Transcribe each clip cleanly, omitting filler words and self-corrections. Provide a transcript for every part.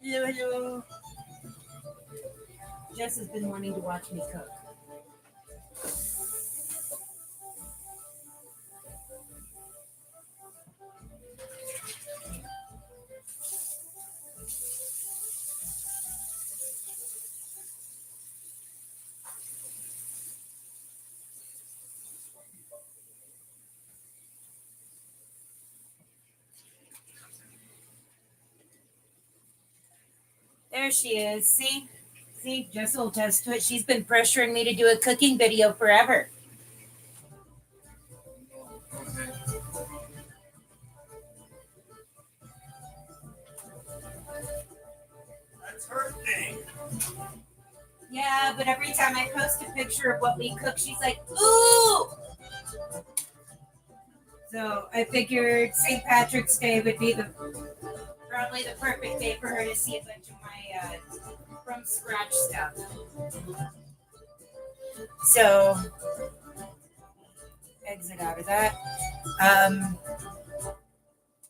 Hello, hello. Jess has been wanting to watch me cook. There she is. See, Jess will attest to it. She's been pressuring me to do a cooking video forever. That's her thing. Yeah, but every time I post a picture of what we cook, she's like, ooh! So I figured St. Patrick's Day would be probably the perfect day for her to see a bunch of my from scratch stuff. So exit out of that. Um,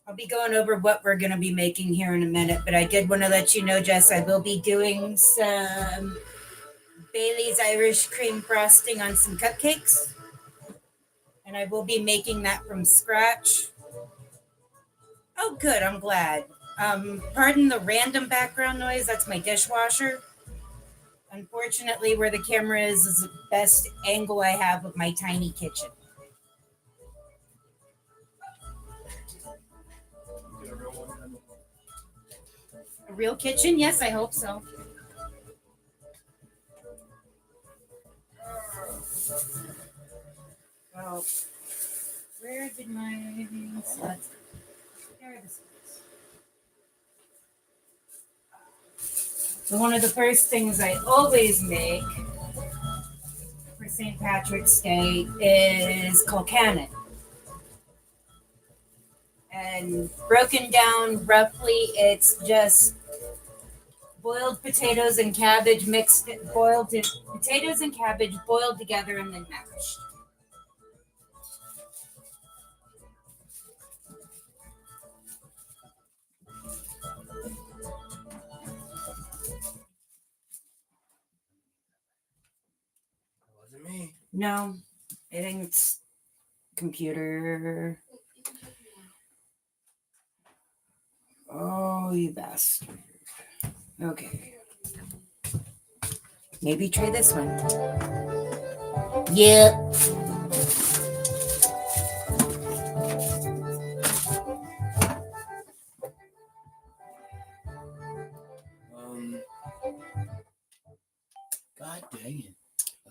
I'll be going over what we're going to be making here in a minute, but I did want to let you know, Jess, I will be doing some Bailey's Irish cream frosting on some cupcakes, and I will be making that from scratch. Oh, good. I'm glad. Pardon the random background noise. That's my dishwasher. Unfortunately, where the camera is the best angle I have of my tiny kitchen. A real kitchen? Yes, I hope so. Oh, where did my sluts? There it is. So one of the first things I always make for St. Patrick's Day is colcannon. And broken down roughly, it's just boiled potatoes and cabbage mixed, potatoes and cabbage boiled together and then mashed. That wasn't me. No, I think it's computer. Oh, you bastard. Okay. Maybe try this one. Yeah. God dang it.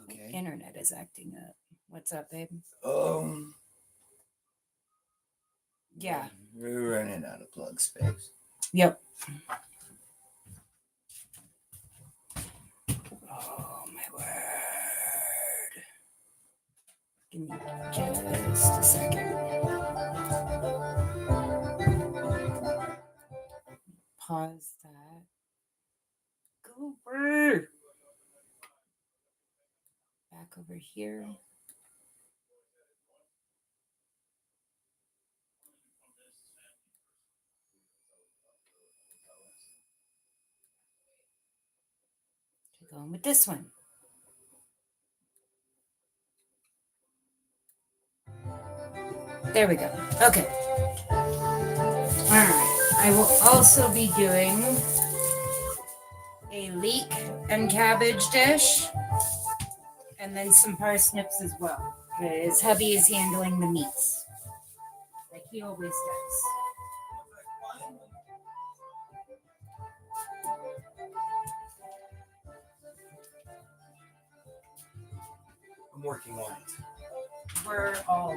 Okay. Internet is acting up. What's up, babe? Yeah. We're running out of plug space. Yep. Oh, my word. Give me just a second. Pause that. Goober. Back over here. Going with this one. There we go. Okay. All right. I will also be doing a leek and cabbage dish, and then some parsnips as well, because hubby is handling the meats, like he always does. I'm working on it. We're all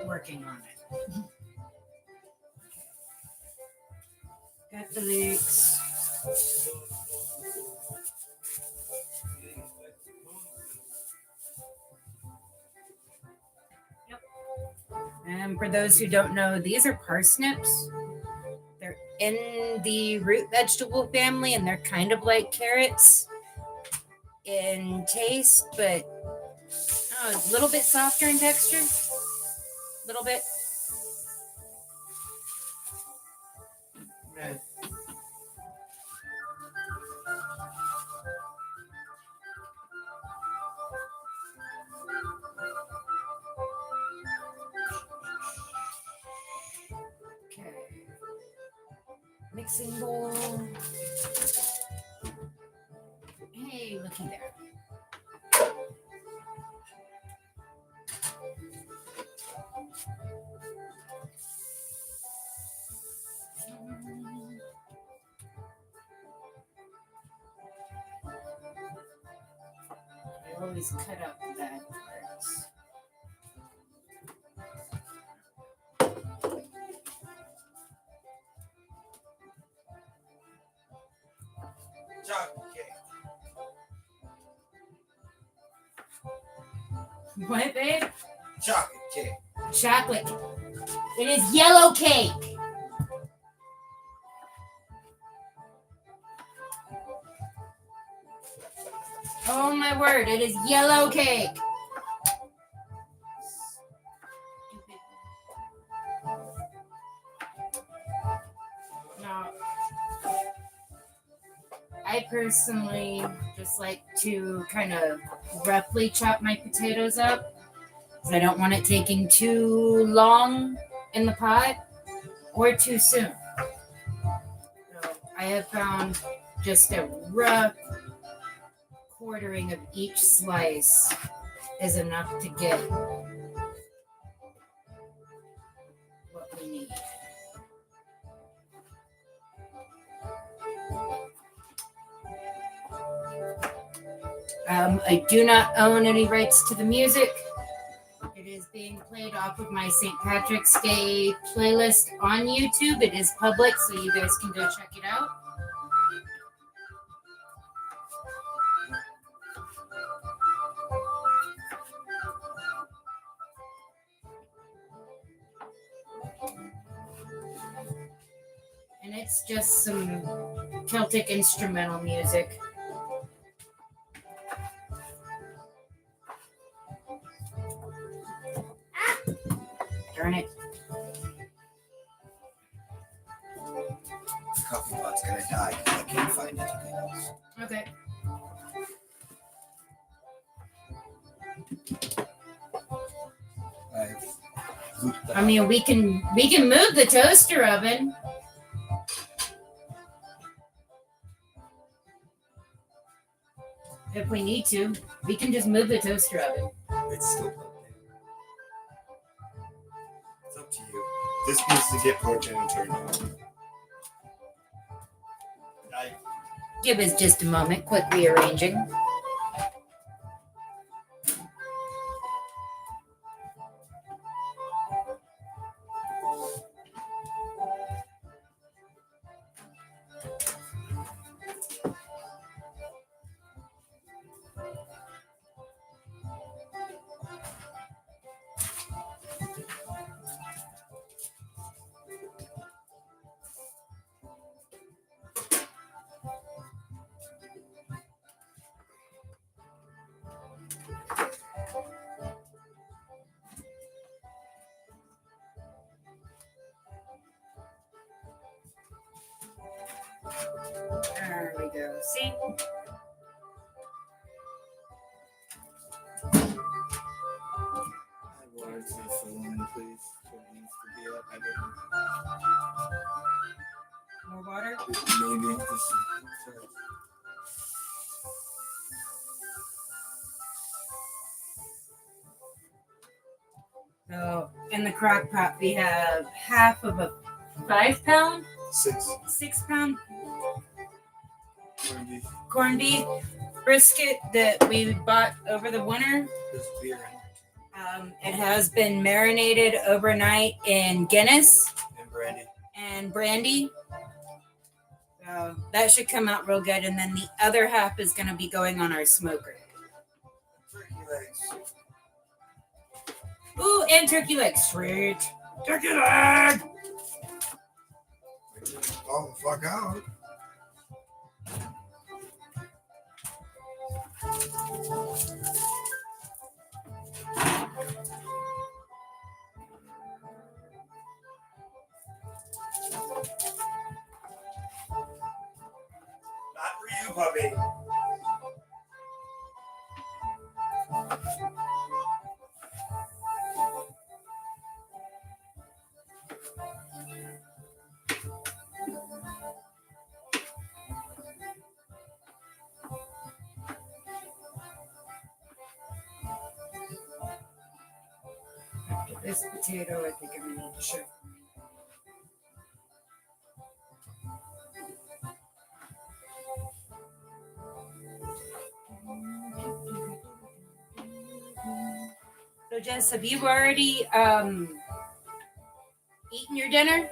working on it. Got the leeks. Yep. And for those who don't know, these are parsnips. They're in the root vegetable family, and they're kind of like carrots in taste, but a little bit softer in texture. A little bit. Okay. Mixing bowl. Hey, looky there. I always cut out the bad parts. Chocolate cake. What, babe? Chocolate cake. Chocolate. It is yellow cake. Oh my word, it is yellow cake. Now, I personally just like to kind of roughly chop my potatoes up because I don't want it taking too long in the pot or too soon. So I have found just a rough quartering of each slice is enough to get what we need. I do not own any rights to the music. It is being played off of my St. Patrick's Day playlist on YouTube. It is public, so you guys can go check it out. And it's just some Celtic instrumental music. Darn it. The coffee pot's gonna die because I can't find anything else. Okay. I've looped that. I mean, we can move the toaster oven. If we need to, we can just move the toaster oven. It's still plugged in. It's up to you. This needs to get plugged in and turned on. Give us just a moment, quick rearranging. There we go. See? Add water to the filling, please. So it needs to be up. I More water? don't maybe this is So in the crock pot, we have half of a 5 pound, 6 pound corned beef. corned beef brisket that we bought over the winter. There's beer in it. It has been marinated overnight in Guinness And brandy. and brandy. So that should come out real good. And then the other half is going to be going on our smoker. Turkey legs. Ooh, and turkey legs. Sweet. Turkey leg! Oh, fuck out. Not for you, puppy. This potato, I think I'm gonna need to ship. So Jess, have you already eaten your dinner?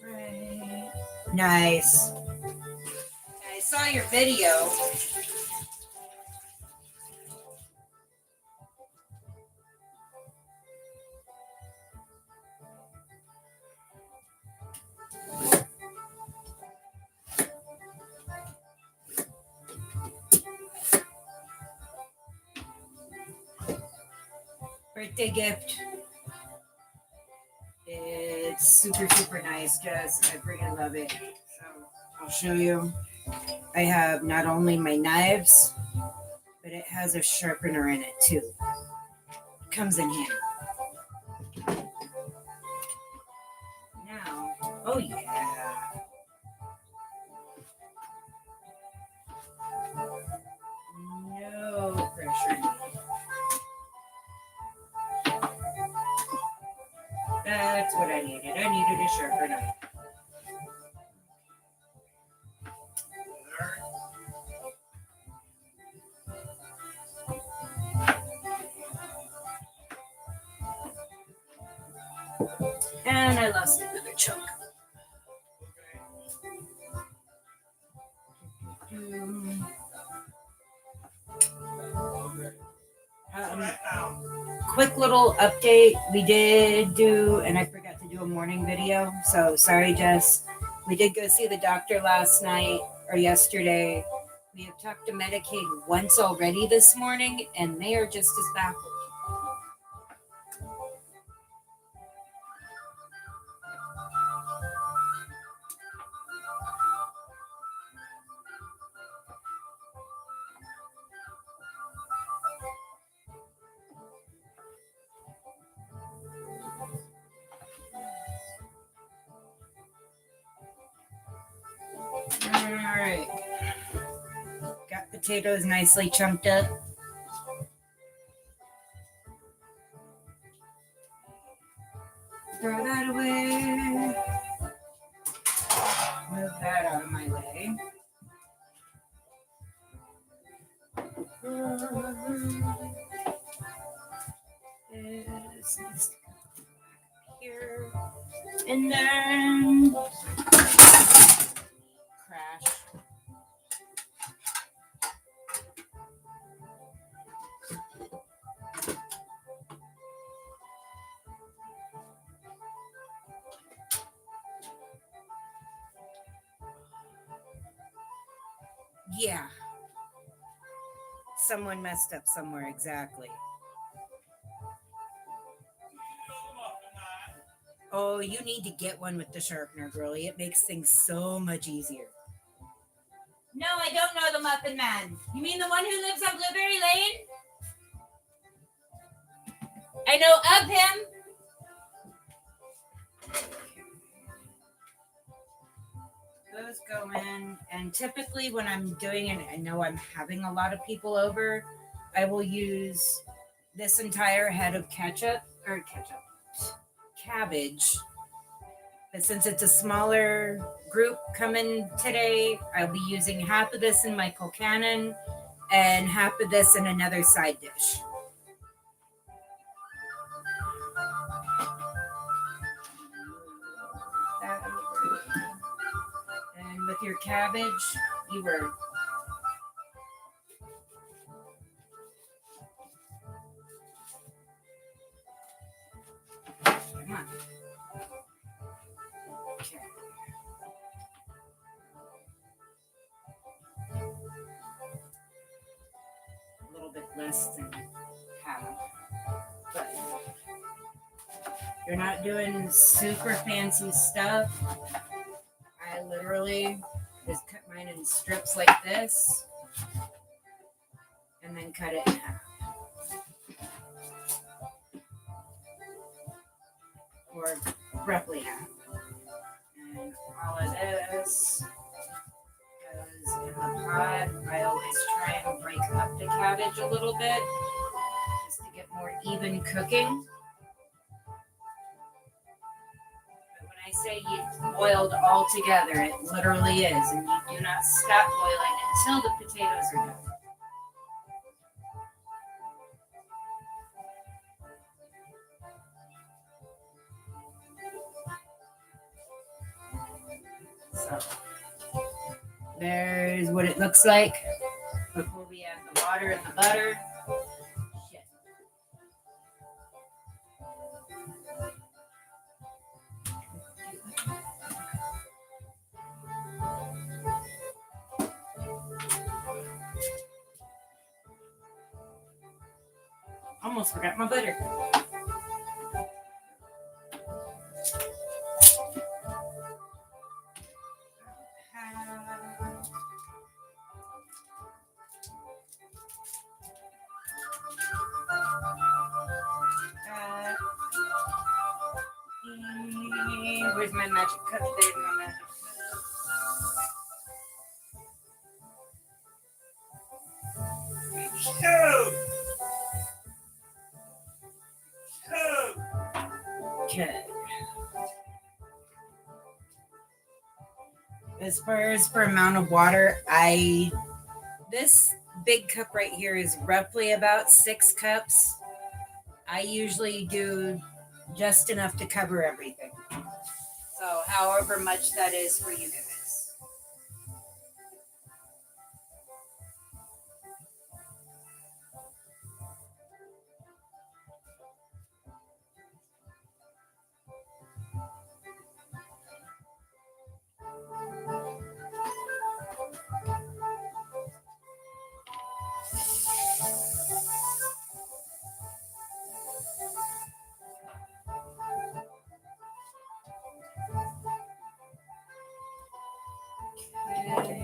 Right. Nice. I saw your video. Birthday gift. It's super, super nice, Jess. I freaking love it. So I'll show you. I have not only my knives, but it has a sharpener in it too. Comes in handy. Now, oh yeah. No pressure. That's what I needed. I needed a sharpener. And I lost another chunk. Quick little update. We did do, and I forgot to do a morning video. So sorry, Jess. We did go see the doctor last night or yesterday. We have talked to Medicaid once already this morning, and they are just as baffled. All right. Got potatoes nicely chunked up. Throw that away. Move that out of my way. This needs to go here. And then crash. Yeah. Someone messed up somewhere, exactly. Oh, you need to get one with the sharpener, girlie. It makes things so much easier. No, I don't know the Muffin Man. You mean the one who lives on Blueberry Lane? I know of him. Those go in, and typically when I'm doing it, I know I'm having a lot of people over, I will use this entire head of cabbage. But since it's a smaller group coming today, I'll be using half of this in my Colcannon and half of this in another side dish. That over. And with your cabbage, you were come on. Okay. A little bit less than half, but you're not doing super fancy stuff. I literally literally just cut mine in strips like this and then cut it in half. Or roughly half. And all of this goes in the pot. I always try and break up the cabbage a little bit just to get more even cooking. But when I say you boiled all together, it literally is. And you do not stop boiling until the potatoes are done. So there's what it looks like before we add the water and the butter. Shit. Almost forgot my butter. Where's my magic cup? There's my magic cup. Okay. As far as for amount of water, this big cup right here is roughly about 6 cups. I usually do just enough to cover everything. So however much that is for you guys. Okay.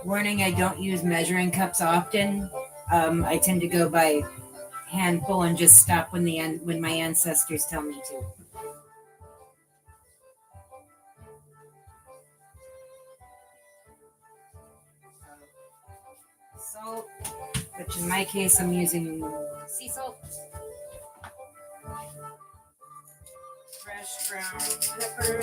Warning, I don't use measuring cups often. I tend to go by handful and just stop when my ancestors tell me to. Salt, which in my case I'm using sea salt. Fresh ground pepper.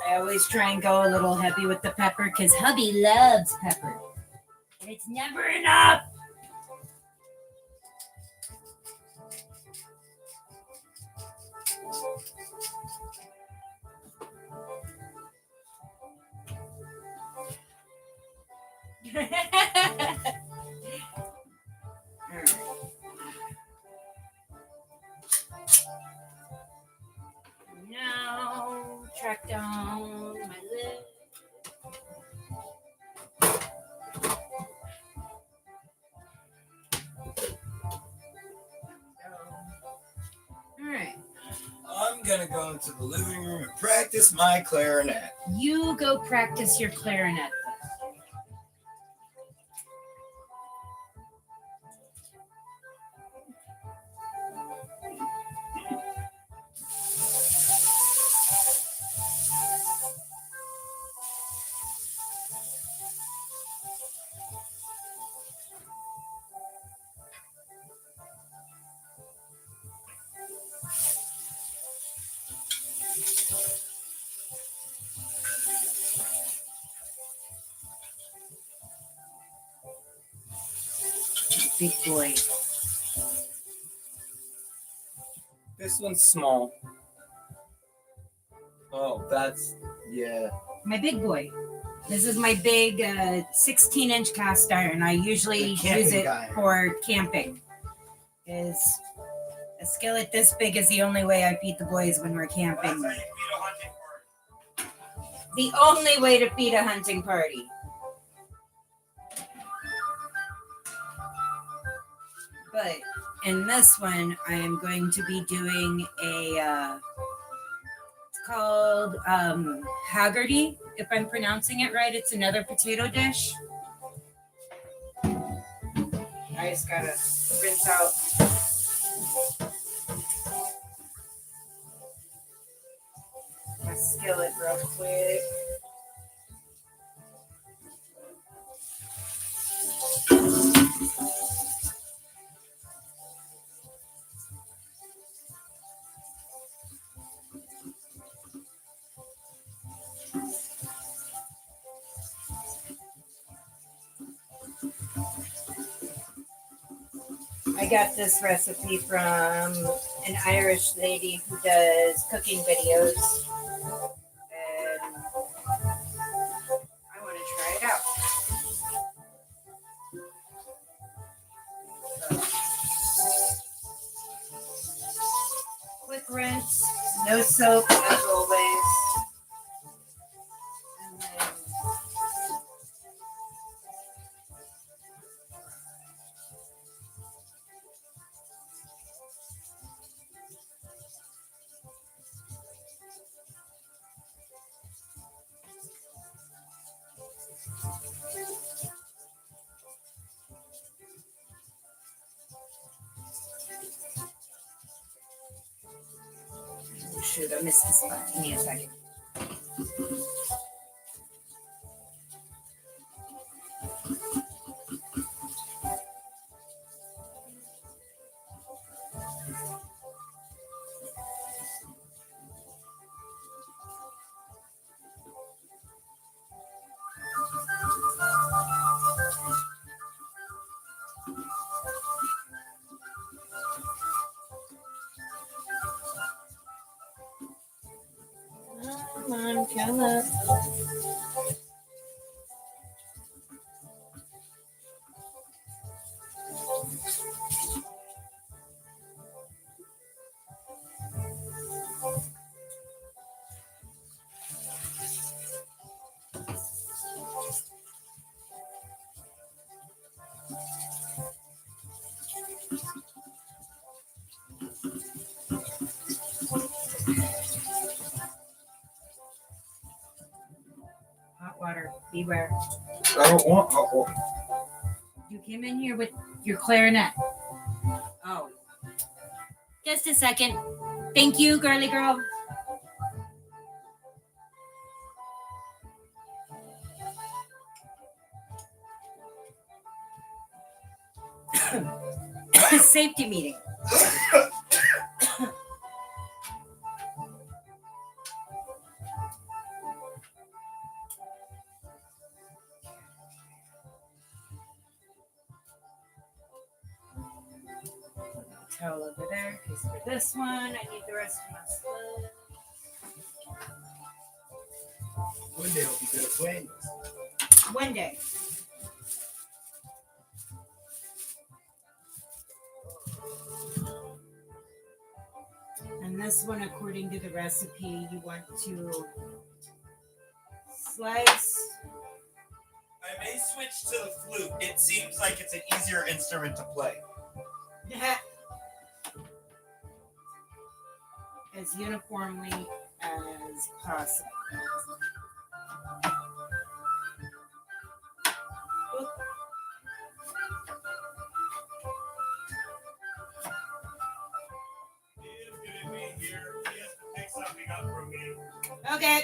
I always try and go a little heavy with the pepper because hubby loves pepper. And it's never enough. Now, track down my lid. All right. I'm gonna go into the living room and practice my clarinet. You go practice your clarinet. Big boy. This one's small. Oh, that's, yeah. My big boy. This is my big 16-inch cast iron. I usually The camping use it iron. for camping. Is a skillet this big is the only way I feed the boys when we're camping. The only way to feed a hunting party. But in this one, I am going to be doing a it's called Haggerty, if I'm pronouncing it right. It's another potato dish. I just gotta rinse out. My skillet real quick. I got this recipe from an Irish lady who does cooking videos. And I want to try it out. So, quick rinse, no soap as always. And then oh, shoot, I missed this spot. Give me a second. Come on, come up. Hot water, beware. I don't want hot water. You came in here with your clarinet. Oh. Just a second. Thank you, girly girl. Safety meeting. Towel over there. Because for this one, I need the rest of my slip. One day I'll be good at playing this. One day. And this one, according to the recipe, you want to slice. I may switch to the flute. It seems like it's an easier instrument to play. As uniformly as possible. Oop. He is gonna be here. He has to pick something up from you. Okay.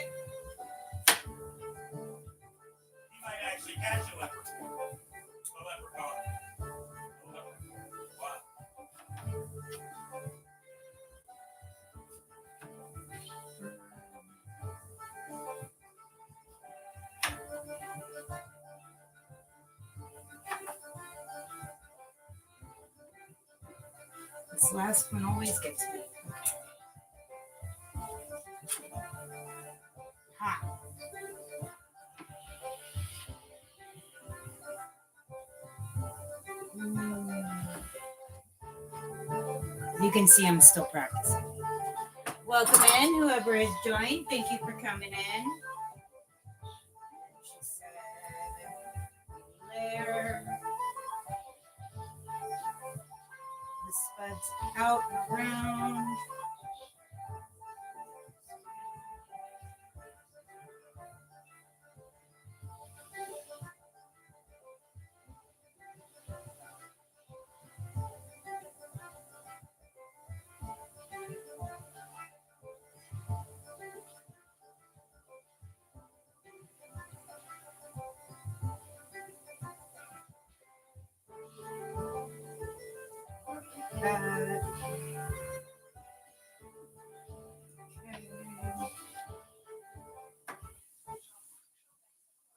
He might actually catch a leprechaun. A leprechaun. A leprechaun. Wow. This last one always gets me. Hot. You can see I'm still practicing. Welcome in, whoever has joined. Thank you for coming in. She said, layer the spuds out and around. That.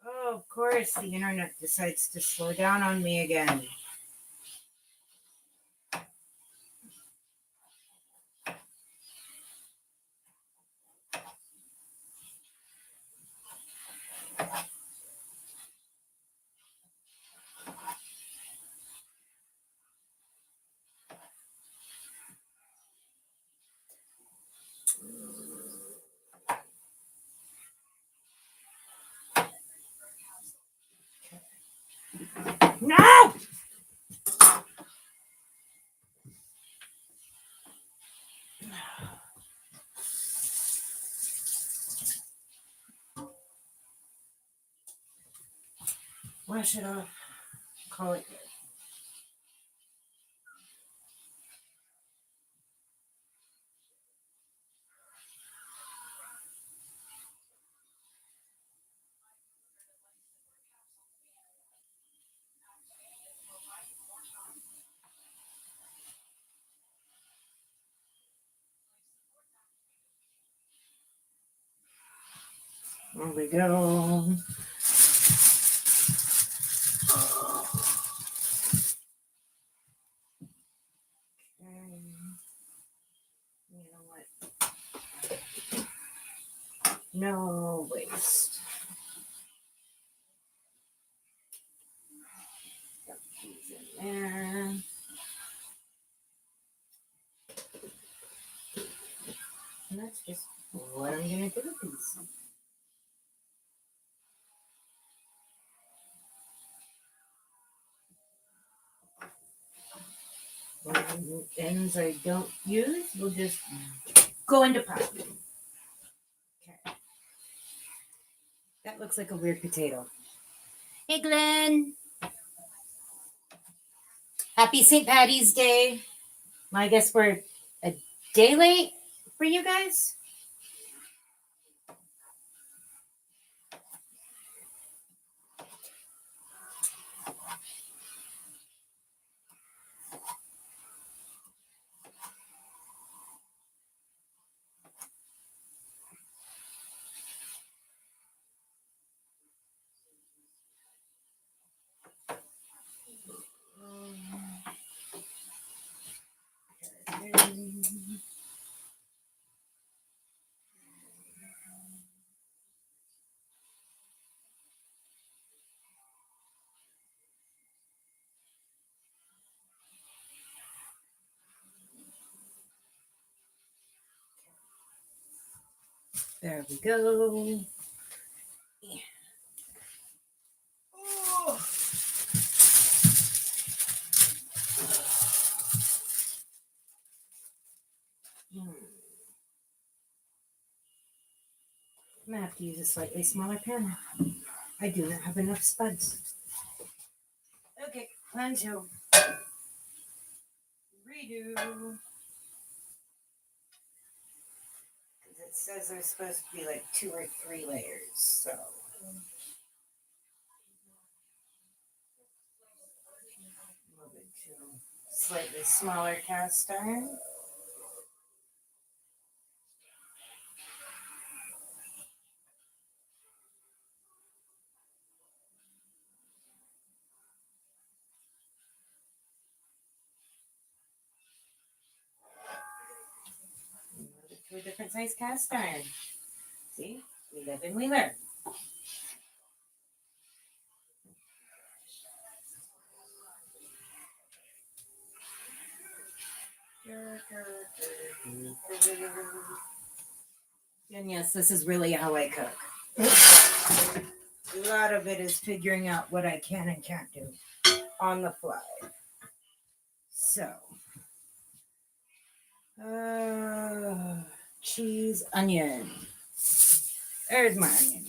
Oh, of course, the internet decides to slow down on me again. No! Wash it off. Call it good. There we go. You know what? No waste. Got these in there. And that's just what I'm gonna do with these. And ends I don't use will just go into pot. Okay. That looks like a weird potato. Hey, Glenn. Happy St. Patty's Day. I guess we're a day late for you guys. There we go. Yeah. Oh. I'm gonna have to use a slightly smaller pen. I do not have enough spuds. Okay, plan two. Redo. Because it says there's supposed to be like 2 or 3 layers, so. Move it to slightly smaller cast iron. Move it to a different size cast iron. See? We live and we learn. And yes, this is really how I cook. A lot of it is figuring out what I can and can't do on the fly. So, cheese, onion. There's my onion.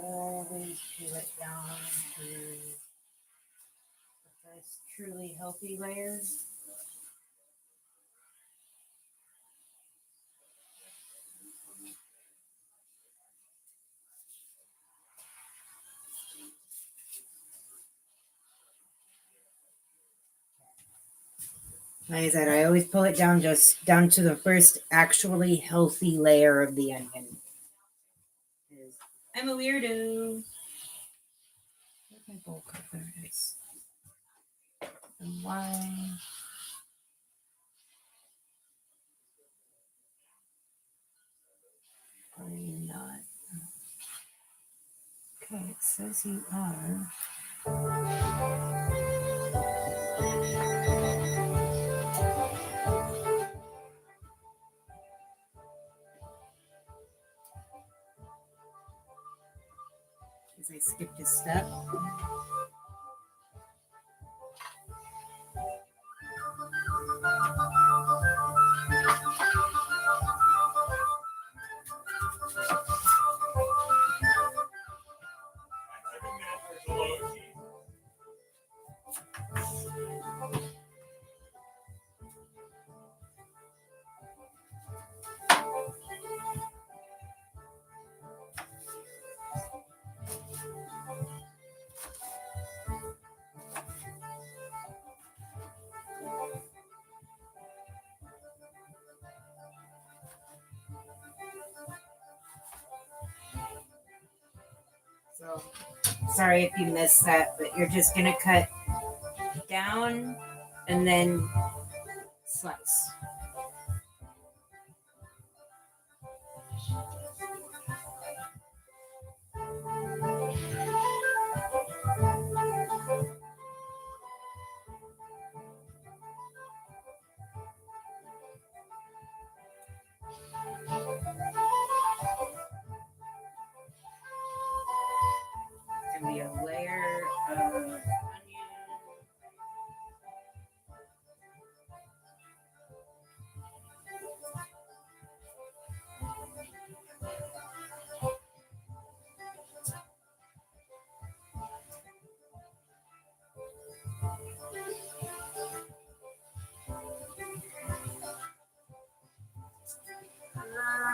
Always peel it down to the first truly healthy layers. Like I said, I always pull it down just down to the first actually healthy layer of the onion. I'm a weirdo. Where's my bowl cup? There it is. And wine. Are you not? Okay, it says you are. Because I skipped a step. I took a minute for it to load, Chief. So sorry if you missed that, but you're just gonna cut down and then slice. It's gonna be a layer of onion.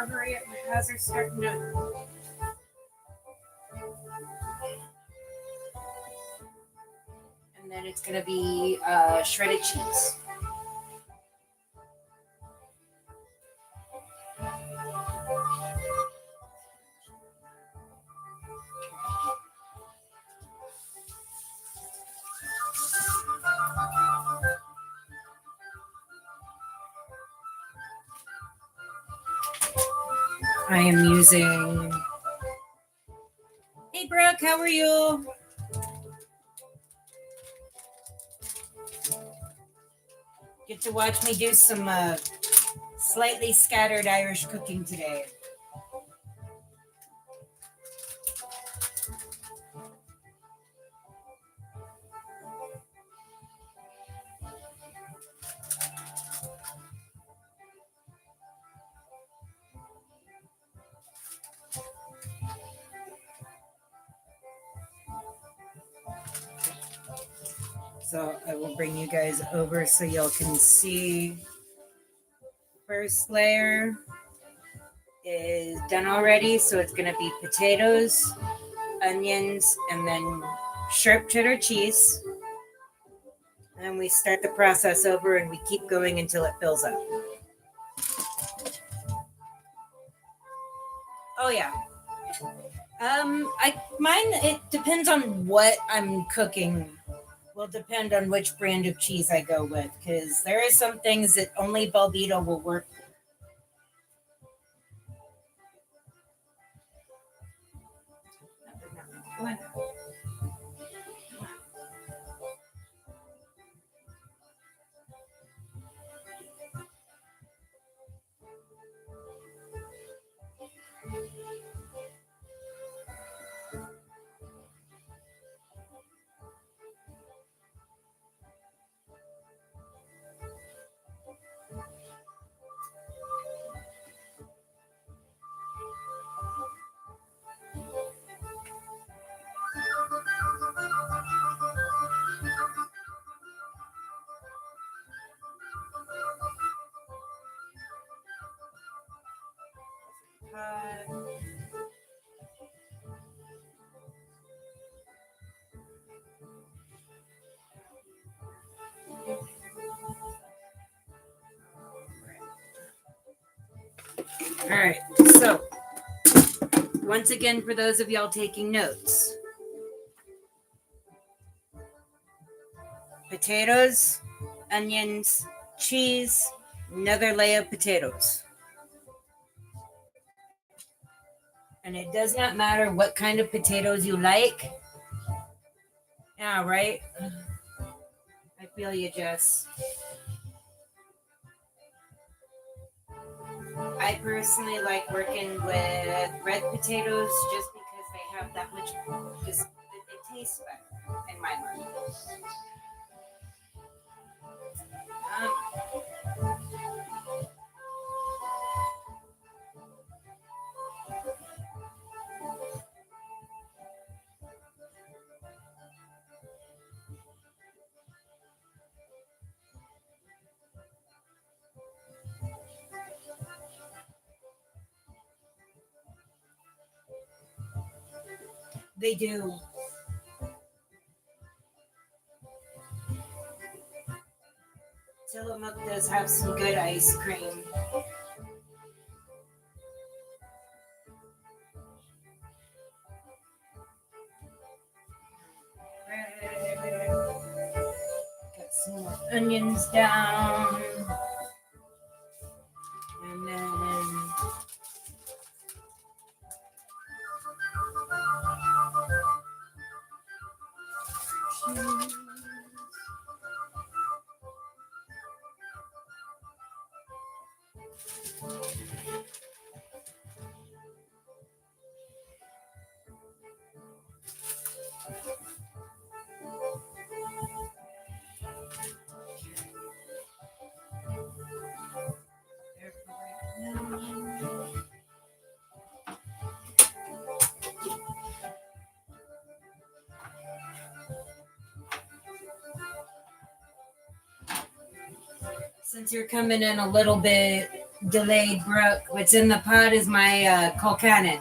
Hurry up, my eyes are starting to. And then it's gonna be shredded cheese. I am using. Hey, Brooke, how are you? Get to watch me do some slightly scattered Irish cooking today. So I will bring you guys over so y'all can see. First layer is done already. So it's going to be potatoes, onions, and then sharp cheddar cheese. And we start the process over and we keep going until it fills up. Oh yeah. Mine it depends on what I'm cooking. Will depend on which brand of cheese I go with because there are some things that only Velveeta will work. Go ahead. All right. So, once again, for those of y'all taking notes, potatoes, onions, cheese, another layer of potatoes. And it does not matter what kind of potatoes you like. Yeah, right? I feel you, Jess. I personally like working with red potatoes just because they have that much, just they taste better in my mind. They do. Tillamook does have some good ice cream. Got some more onions down. And then since you're coming in a little bit delayed, Brooke, what's in the pot is my Colcannon.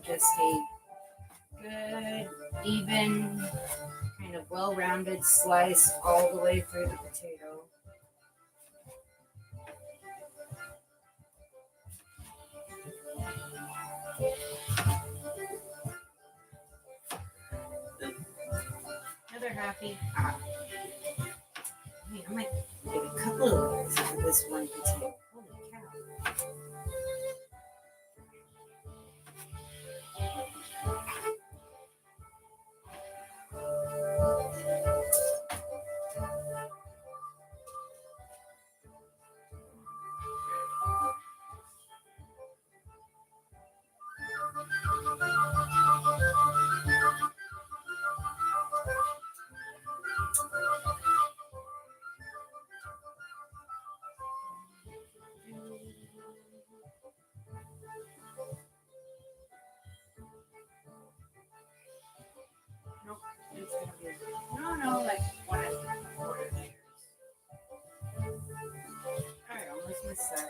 Just a good, even, kind of well-rounded slice all the way through the potato. Another happy. Wait, I might get a couple of layers out of this one potato. Holy cow. it's gonna be. No, like 1.25 layers. Alright, almost missed that.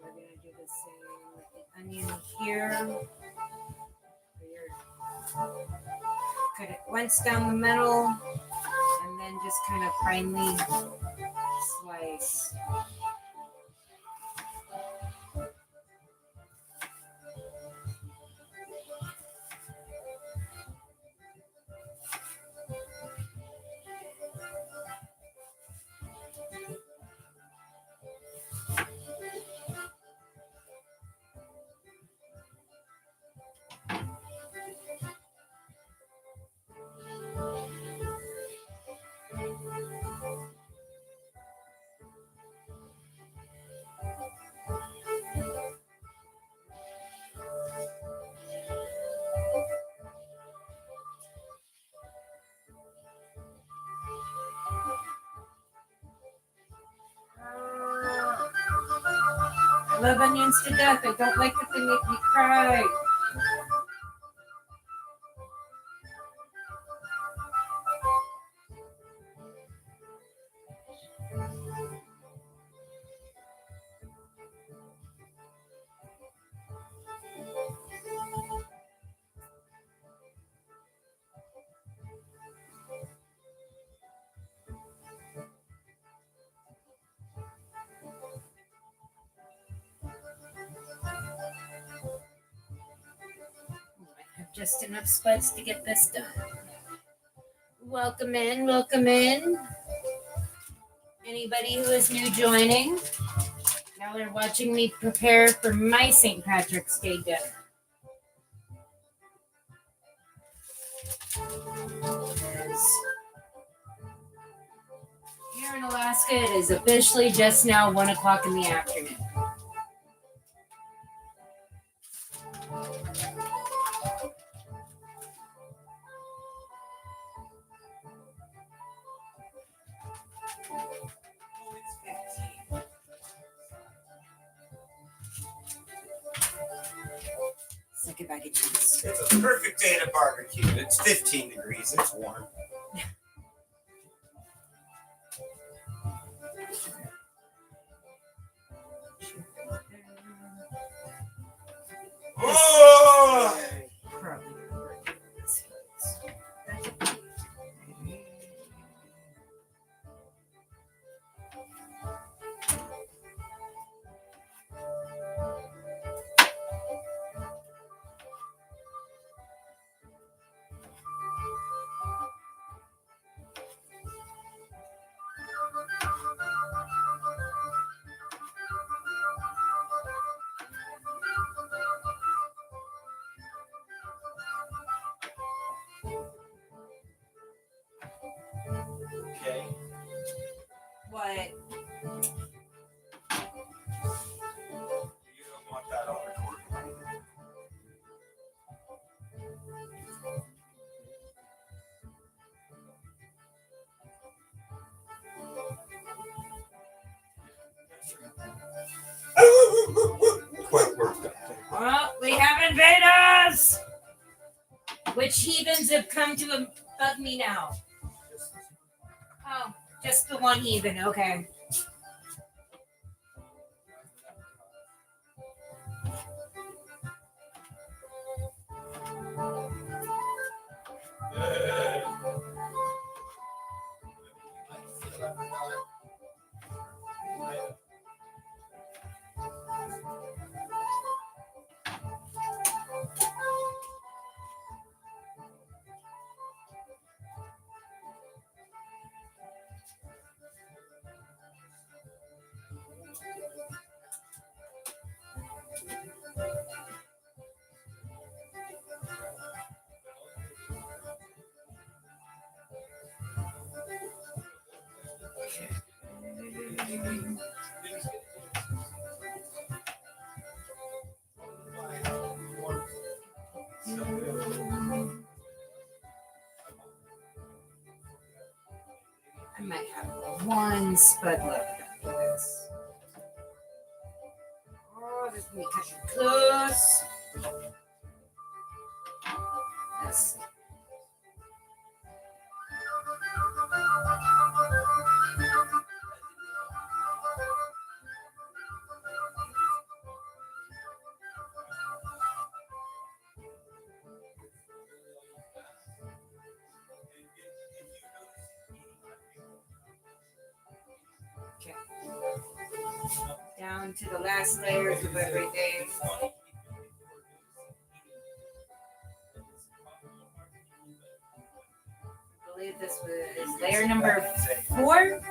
We're gonna do the same with the onion here. Cut it once down the middle, and then just kind of finely slice. I love onions to death. I don't like that they make me cry. I have just enough spuds to get this done. Welcome in, welcome in. Anybody who is new joining, y'all are watching me prepare for my St. Patrick's Day dinner. Here in Alaska, it is officially just now 1 o'clock in the afternoon. Suck it back at cheese. It's a perfect day to barbecue. It's 15 degrees. It's warm. Oh! Probably. Okay. What? You don't want that on recording. Quite worked up. Well, we have invaders! Which heathens have come to bug me now? Oh, just the one heathen, okay. one spud left after this. Oh, this is gonna be cut it close. Let's see. Okay. Down to the last layers of everything. I believe this was layer number 4.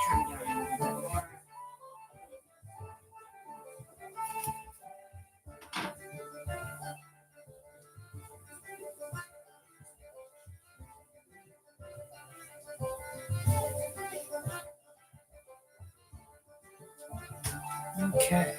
Turn down a little bit more. Okay.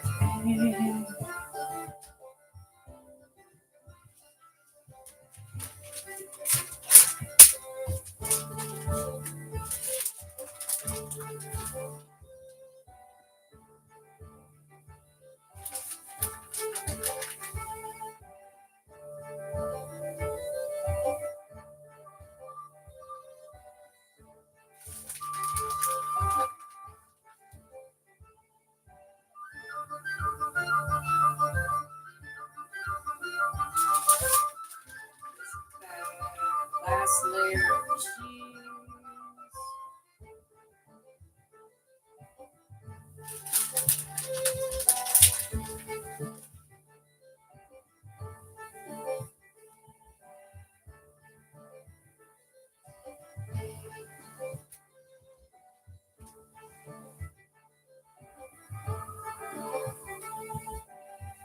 Last layer of cheese.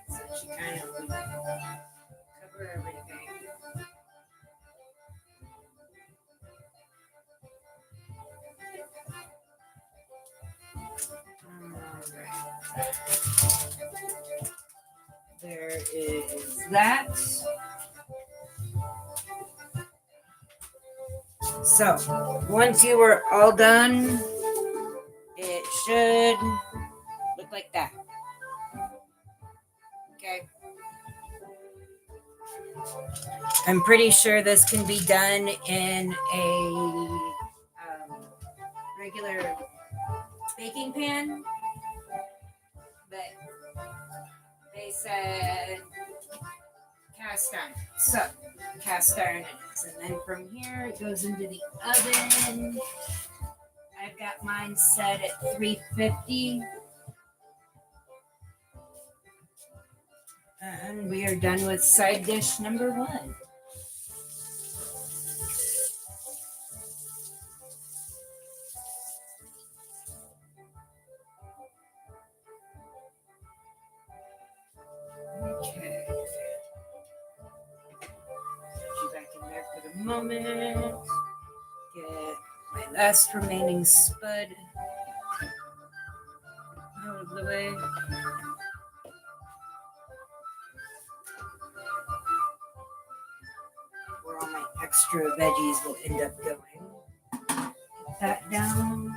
So she kind of cover everything. Alright. There is that. So once you are all done, it should look like that. Okay. I'm pretty sure this can be done in a regular baking pan, but they said cast iron. So cast iron it is. And then from here it goes into the oven. I've got mine set at 350. And we are done with side dish number 1. Okay. Put you back in there for the moment. Get my last remaining spud out of the way. Where all my extra veggies will end up going. Put that down.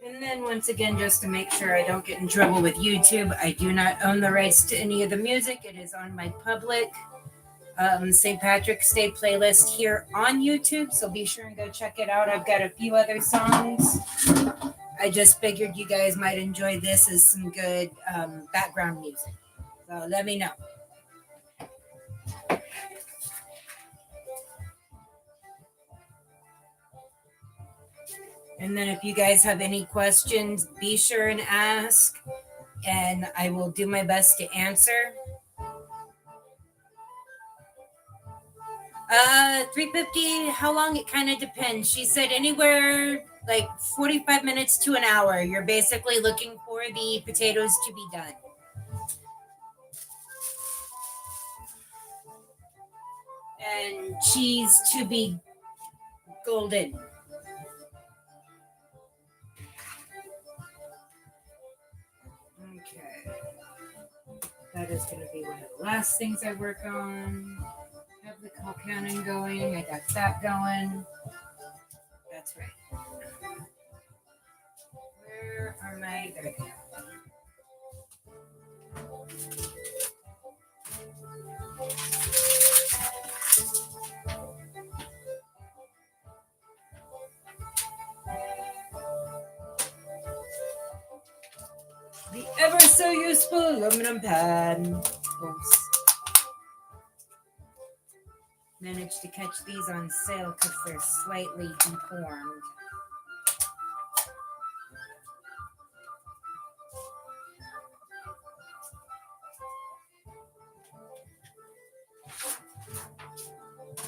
And then once again, just to make sure I don't get in trouble with YouTube, I do not own the rights to any of the music. It is on my public St. Patrick's Day playlist here on YouTube, so be sure and go check it out. I've got a few other songs. I just figured you guys might enjoy this as some good background music. So let me know. And then if you guys have any questions, be sure and ask. and I will do my best to answer. 350, how long? It kind of depends. She said anywhere like 45 minutes to an hour. You're basically looking for the potatoes to be done. And cheese to be golden. Okay. That is going to be one of the last things I work on. Have the call counting going. I got that going. That's right. Where are my... There we go. The ever so useful aluminum pan. Oops. Managed to catch these on sale because they're slightly deformed.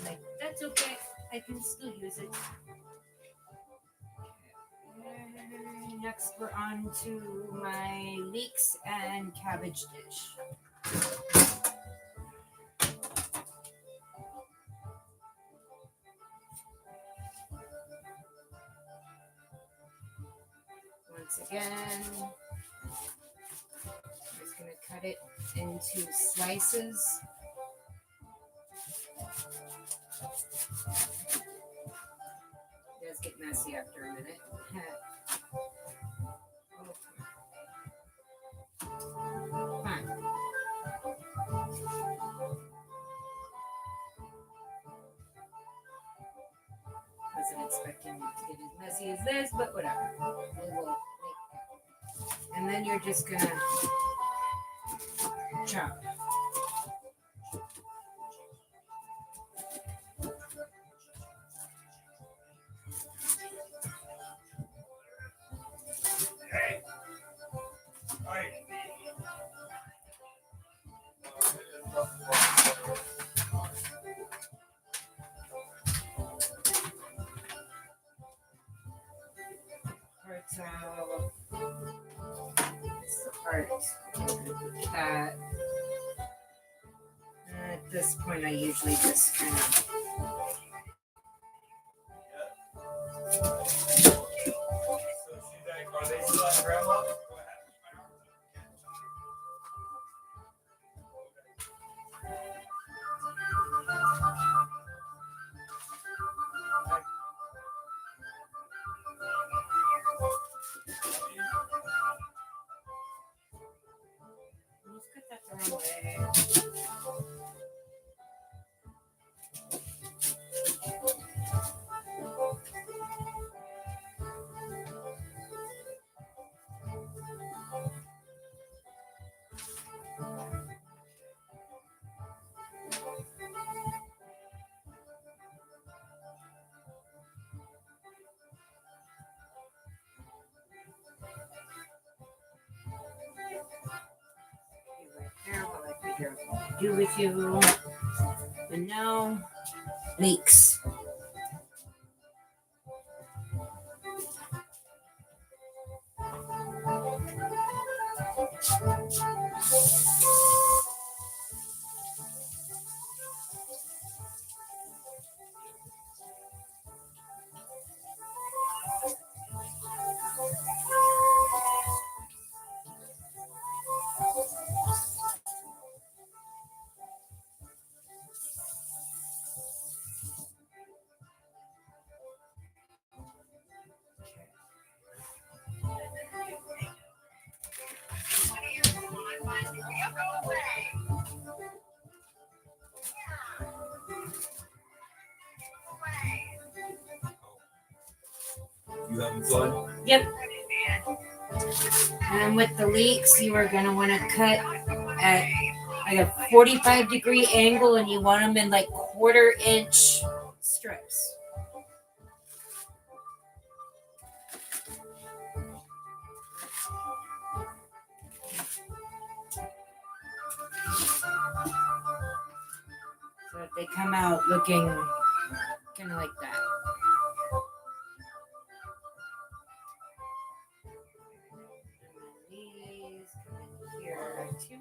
Like, that's okay. I can still use it. Next, we're on to my leeks and cabbage dish. Once again, I'm just going to cut it into slices. It does get messy after a minute. Fine. Wasn't expecting it to get as messy as this, but whatever. We will make it. And then you're just gonna chop. Hey. Hey. Parts out. It's the part that at this point I usually just kind of So she's like, are they still at grandma? let's put that the wrong way. Right there, what I figure out what to do with you. And now, leeks. You having fun? Yep. And with the leeks, you are going to want to cut at like a 45-degree angle, and you want them in like 1/4-inch strips. come out looking kind of like that. These come in here too.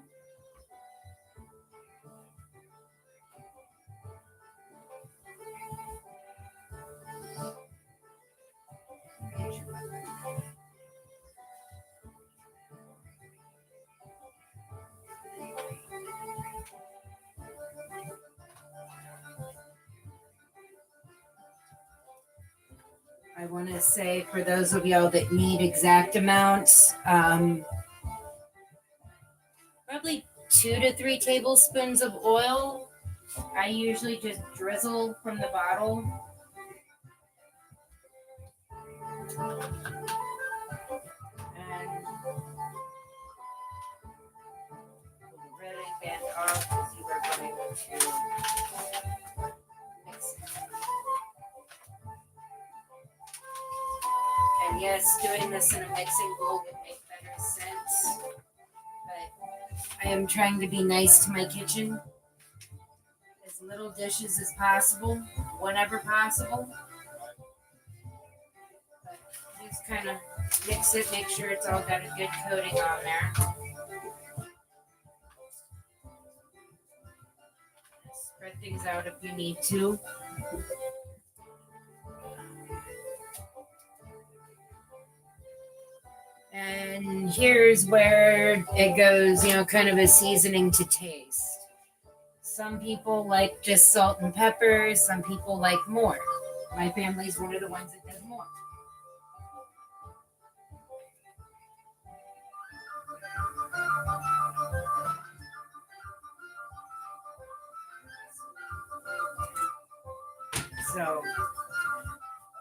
I want to say for those of y'all that need exact amounts, probably 2 to 3 tablespoons of oil. I usually just drizzle from the bottle. And pull the red band off because you are going to mix it. And yes, doing this in a mixing bowl would make better sense. But I am trying to be nice to my kitchen. As little dishes as possible, whenever possible. But just kind of mix it, make sure it's all got a good coating on there. Spread things out if you need to. And here's where it goes, kind of a seasoning to taste. Some people like just salt and pepper. Some people like more. My family's one of the ones that does more. So,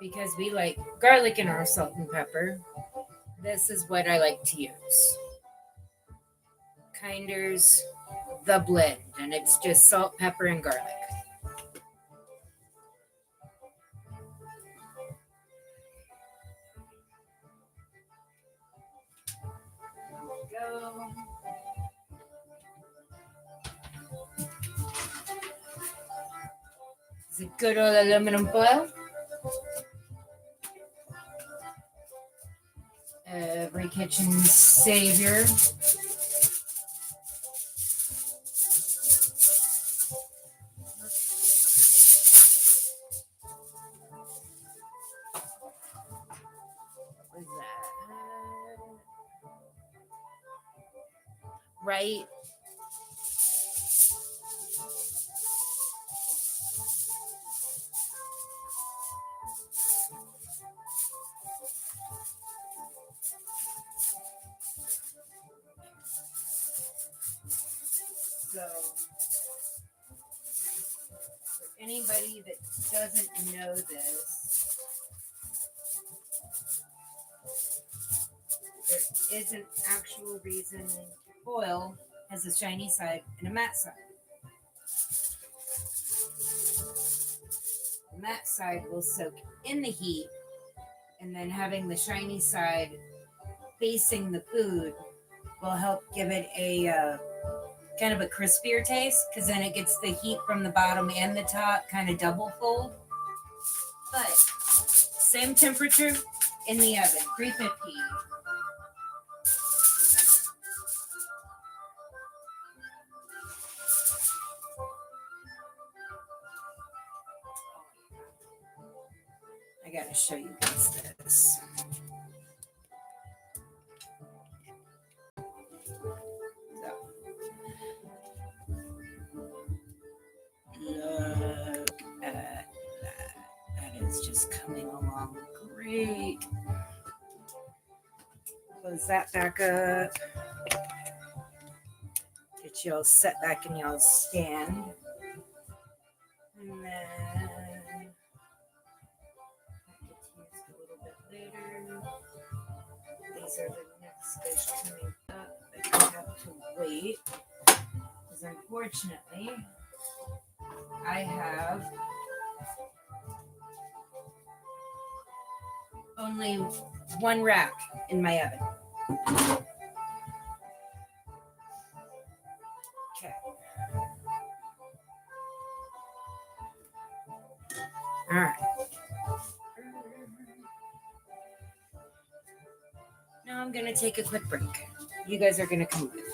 because we like garlic in our salt and pepper, this is what I like to use. Kinder's The Blend, and it's just salt, pepper, and garlic. There we go. It's a good old aluminum foil. Every kitchen savior. What was that? Right. So, for anybody that doesn't know this, there is an actual reason foil has a shiny side and a matte side. The matte side will soak in the heat, and then having the shiny side facing the food will help give it a kind of a crispier taste, because then it gets the heat from the bottom and the top kind of double fold. But same temperature in the oven, 350. I gotta show you guys this. Look at that. That is just coming along great. Close that back up. Get y'all set back in y'all's stand. And then that gets used a little bit later. These are the next dish coming up that I have to wait. Because unfortunately, I have only one rack in my oven. Okay. Now I'm gonna take a quick break. You guys are gonna come with.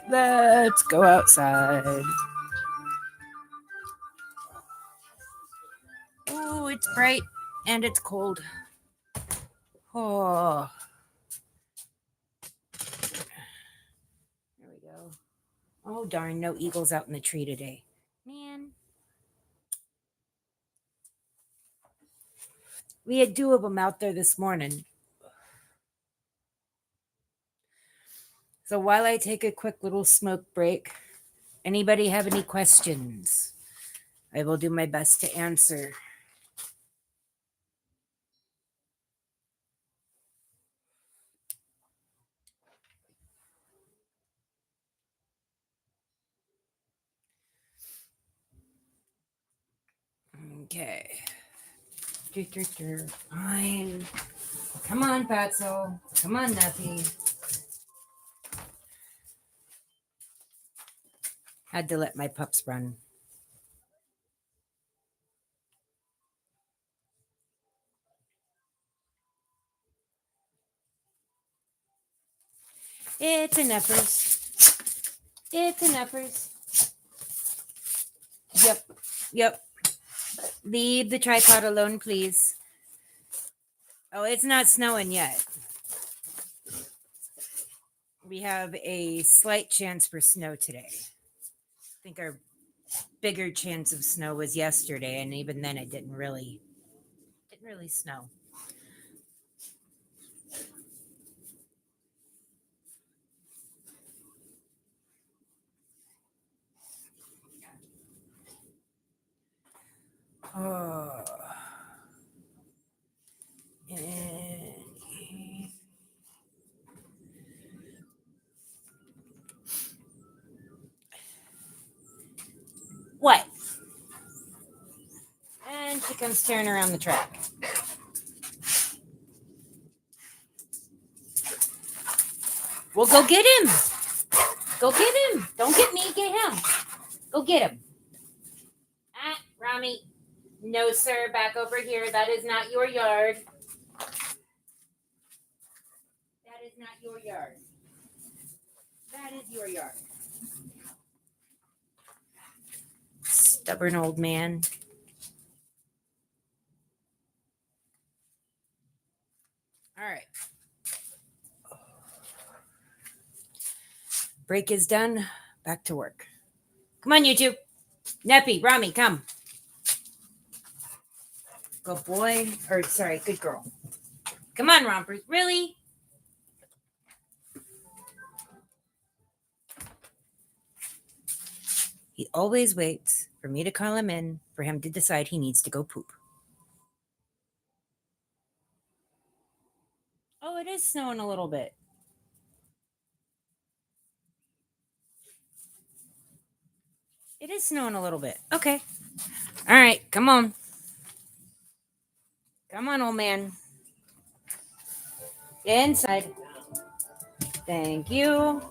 Let's go outside. Oh, it's bright and it's cold. Oh. There we go. Oh, darn, no eagles out in the tree today. Man. We had 2 of them out there this morning. So while I take a quick little smoke break, anybody have any questions? I will do my best to answer. Okay. Fine. Come on, Fatso. Come on, Nuffy. Had to let my pups run. It's an effort. It's an effort. Yep. Leave the tripod alone, please. Oh, it's not snowing yet. We have a slight chance for snow today. I think our bigger chance of snow was yesterday, and even then it didn't really snow. Oh. What? And she comes tearing around the track. Well, go get him. Go get him. Don't get me, get him. Go get him. Ah, Rami. No, sir, back over here. That is not your yard. That is not your yard. That is your yard. Stubborn old man. All right. Break is done. Back to work. Come on, you two. Neppy, Rami, come. Good boy. Or, sorry, good girl. Come on, Rompers. Really? He always waits for me to call him in for him to decide he needs to go poop. Oh, it is snowing a little bit. It is snowing a little bit. Okay. All right. Come on. Come on, old man. Inside. Thank you.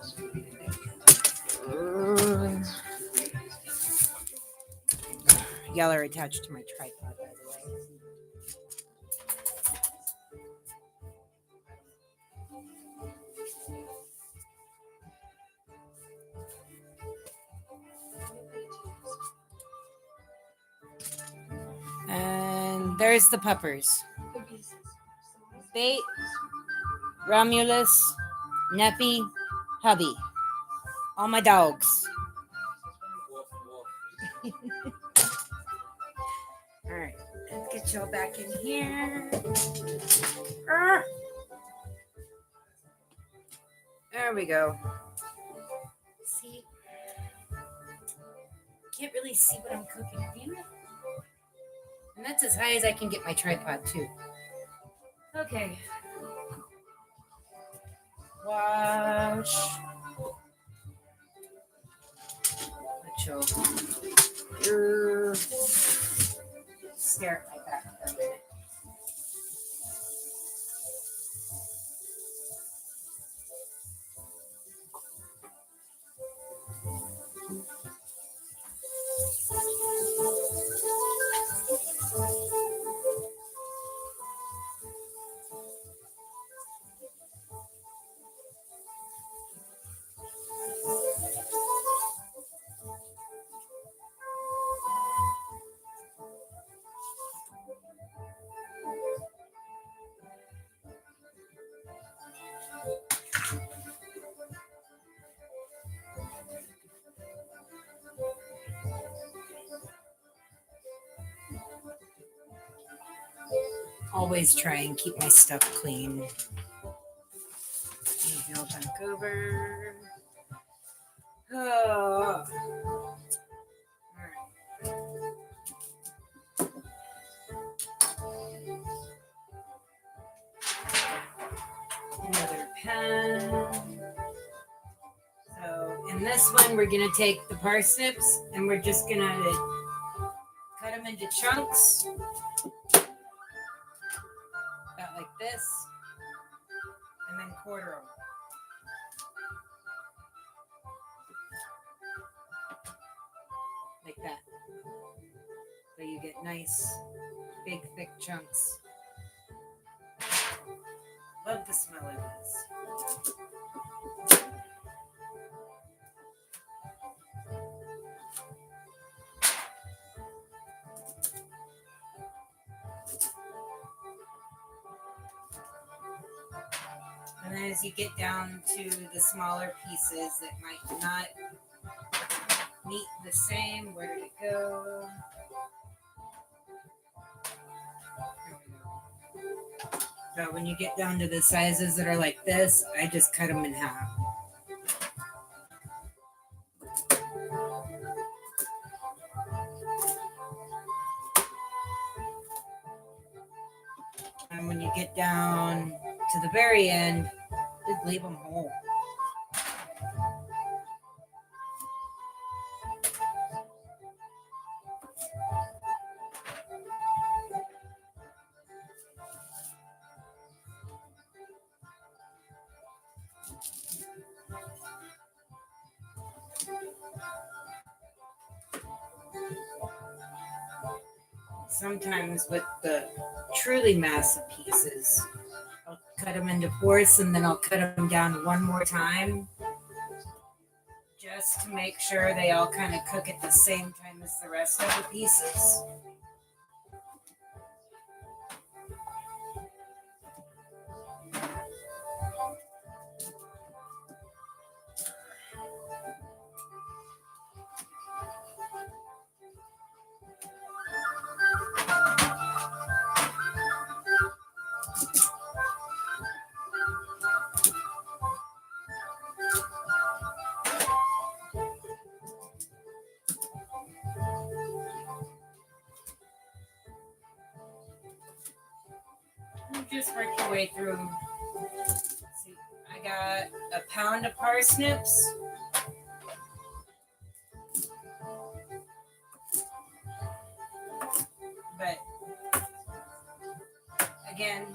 Y'all are attached to my tripod, by the way. And there's the puppers. Bait, Romulus, Neppy, Hubby. All my dogs. All right, let's get y'all back in here. There we go. See, can't really see what I'm cooking. Damn it. And that's as high as I can get my tripod too. Okay. Wash. Stare at my back for a minute. Always try and keep my stuff clean. Inhale back over. Oh. Another pen. So in this one, we're gonna take the parsnips and we're just gonna cut them into chunks, about like this, and then quarter them. Like that. So you get nice, big, thick chunks. Love the smell of these. And then as you get down to the smaller pieces that might not meet the same, where did it go? There we go. So when you get down to the sizes that are like this, I just cut them in half. And when you get down to the very end, just leave them whole. Sometimes with the truly massive pieces, I'll cut them into fourths and then I'll cut them down one more time just to make sure they all kind of cook at the same time as the rest of the pieces. Just work your way through. See, I got a pound of parsnips. But again,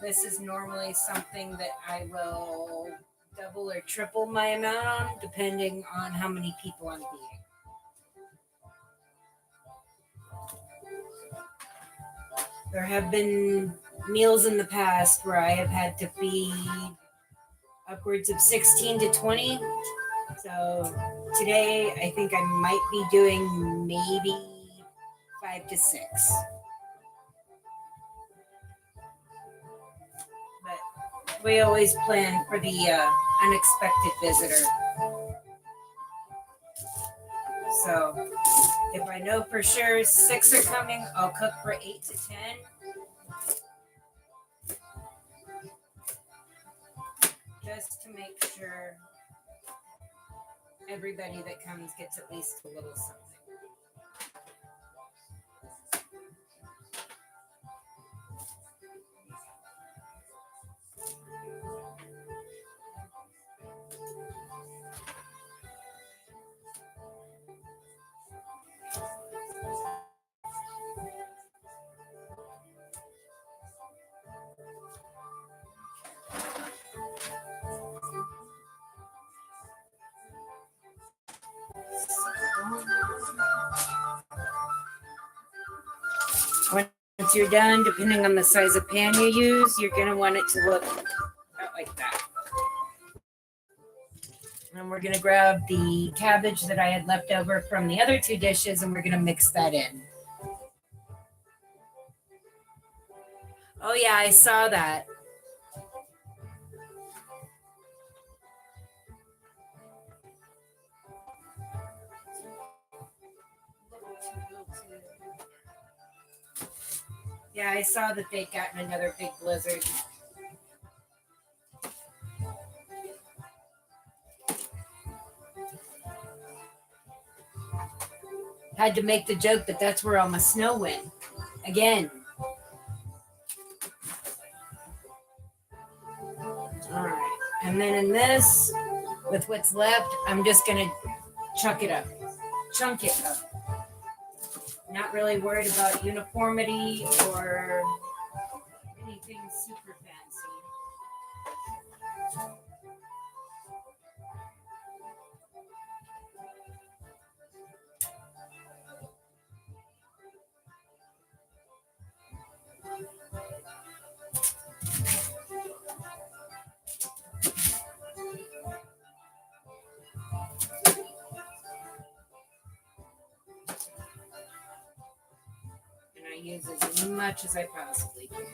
this is normally something that I will double or triple my amount on depending on how many people I'm feeding. There have been meals in the past where I have had to feed upwards of 16 to 20. So today I think I might be doing maybe 5 to 6. But we always plan for the unexpected visitor. So if I know for sure 6 are coming, I'll cook for 8 to 10. Just to make sure everybody that comes gets at least a little something. Once you're done, depending on the size of pan you use, you're going to want it to look about like that. And we're going to grab the cabbage that I had left over from the other two dishes, and we're going to mix that in. Oh, yeah, I saw that. Yeah, I saw that they'd gotten another big blizzard. Had to make the joke, but that's where all my snow went. Again. All right. And then in this, with what's left, I'm just going to chunk it up. Chunk it up. Not really worried about uniformity or anything super fancy. And I use as much as I possibly can.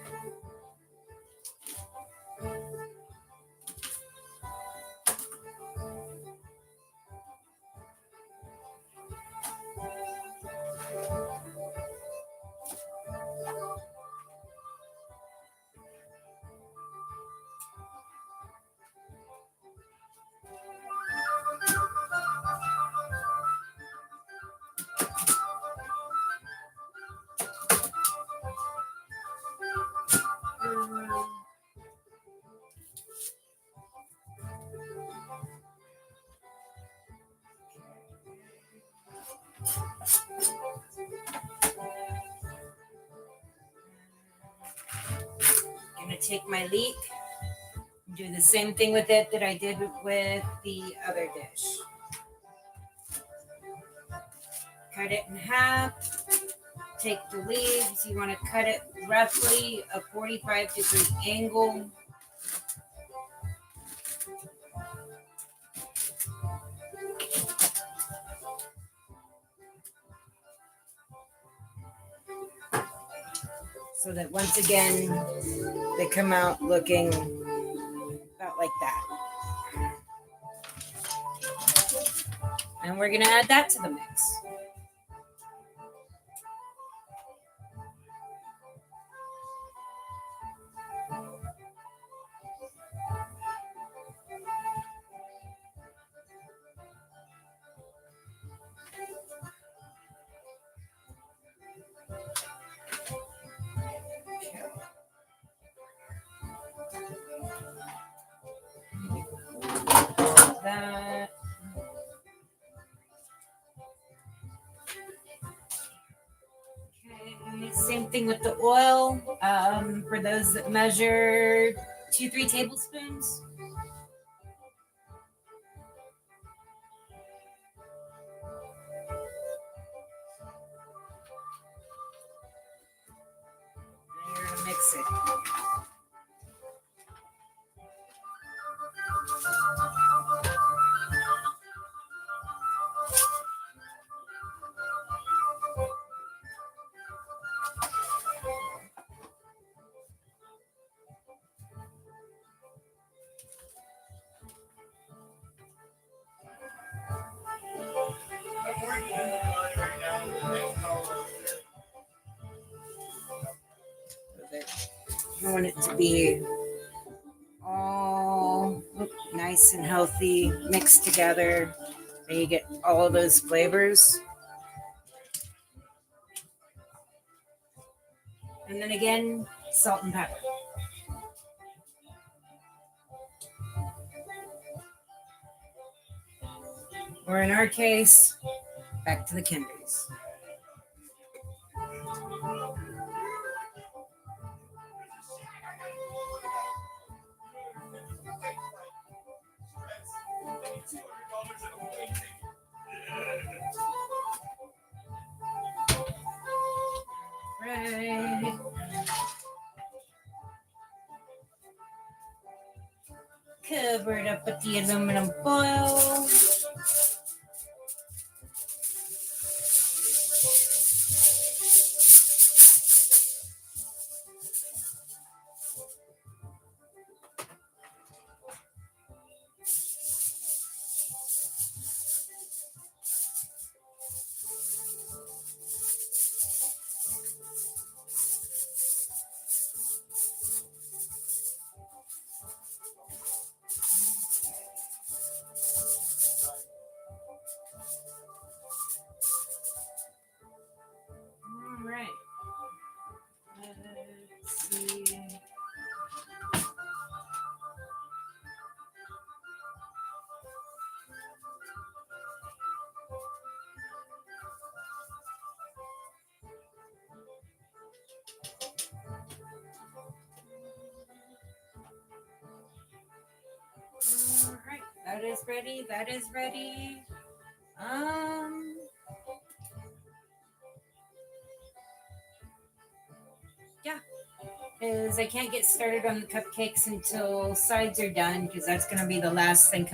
Gonna take my leek, do the same thing with it that I did with the other dish. Cut it in half. Take the leaves. You want to cut it roughly a 45-degree angle. So that once again, they come out looking about like that. And we're going to add that to the mix. That. Okay, same thing with the oil. For those that measure 2-3 tablespoons. And you're gonna mix it. I want it to be all nice and healthy, mixed together. And you get all of those flavors. And then again, salt and pepper. Or in our case, back to the Kendrys. Right. Cover it up with the aluminum foil. All right. Let's see. All right, that is ready. That is ready. Yeah, because I can't get started on the cupcakes until sides are done, because that's going to be the last thing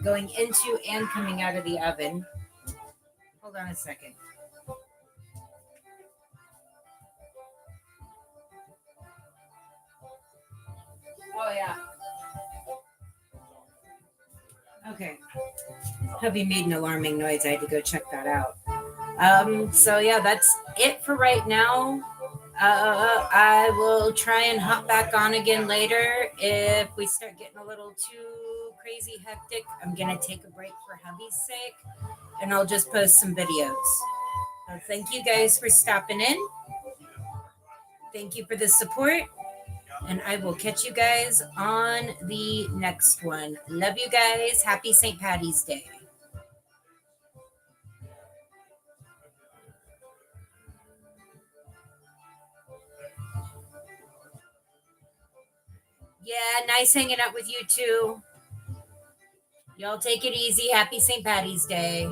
going into and coming out of the oven. Hold on a second. Oh yeah. Okay. Hubby made an alarming noise. I had to go check that out. So yeah, that's it for right now. I will try and hop back on again later. If we start getting a little too crazy hectic, I'm gonna take a break for hubby's sake, and I'll just post some videos. So thank you guys for stopping in. Thank you for the support. And I will catch you guys on the next one. Love you guys. Happy St. Patty's Day. Yeah, nice hanging out with you too. Y'all take it easy. Happy St. Patty's Day.